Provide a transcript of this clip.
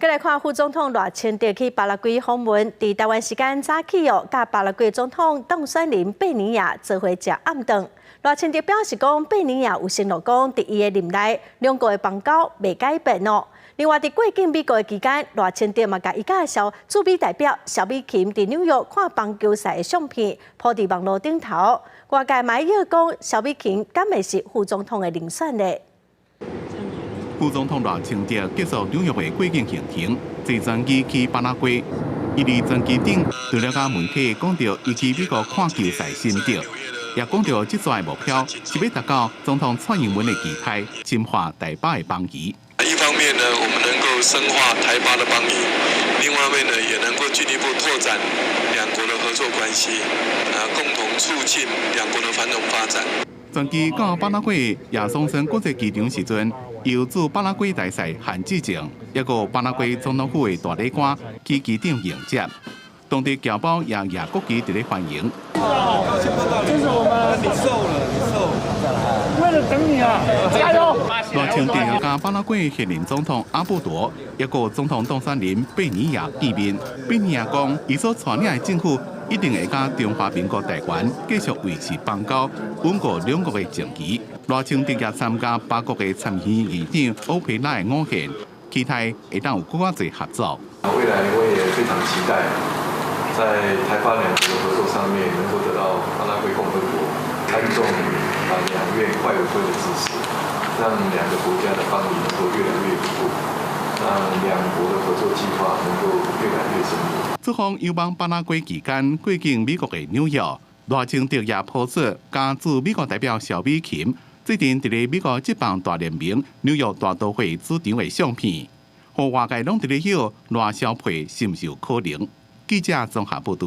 再来看副总统赖清德去巴拉圭访问，伫台湾时间早起甲巴拉圭总统邓选林贝尼亚做伙食暗顿。赖清德表示讲，贝尼亚有承诺讲，伫伊的任内，两国的邦交未改变哦。另外，伫过境美国的期间，赖清德嘛甲伊介绍驻美代表萧美琴伫纽约看棒球赛的相片，铺伫网络顶头。外界嘛要讲，萧美琴敢会是副总统的人选呢？ 副总统赖清德结束纽约的过境行程，坐专机去巴拉圭。伊伫专机顶对了甲媒体讲到，伊去美国看球赛心得，也讲到这次的目标是要达到总统蔡英文的期待，深化台巴的邦谊。一方面呢，我们能够深化台巴的邦谊；另外一方面呢，也能够进一步拓展两国的合作关系，共同促进两国的繁荣发展。 专机到巴拉圭亚松森国际机场时阵，由驻巴拉圭大使韩志正，也个巴拉圭总统府的大礼官去机场迎接，当地侨胞也亚国旗伫咧欢迎。这是我们你瘦了，为了等你啊，加油！赖清德又甲巴拉圭现任总统阿布多，也个总统邓选林贝尼亚见面。贝尼亚讲，伊所带领的政府。 一定会甲中华民国台湾继续维持邦交，稳固两国的政局。赖清德也参加八国的参议院议长欧佩拉的午宴，期待会当有更加多合作。未来我也非常期待，在台巴两国的合作上面，能够得到巴拉圭共和国参众两院快委会的支持，让两个国家的邦谊能够越来越稳固，让两国的合作计划能够越来越深入。 这项游访巴拉圭期间，过境美国的纽约，赖清德也抛出加驻美国代表萧美琴最近伫咧美国职棒大联盟纽约大都会主场的相片，互外界拢伫咧晓赖萧配是毋是有可能？记者综合报道。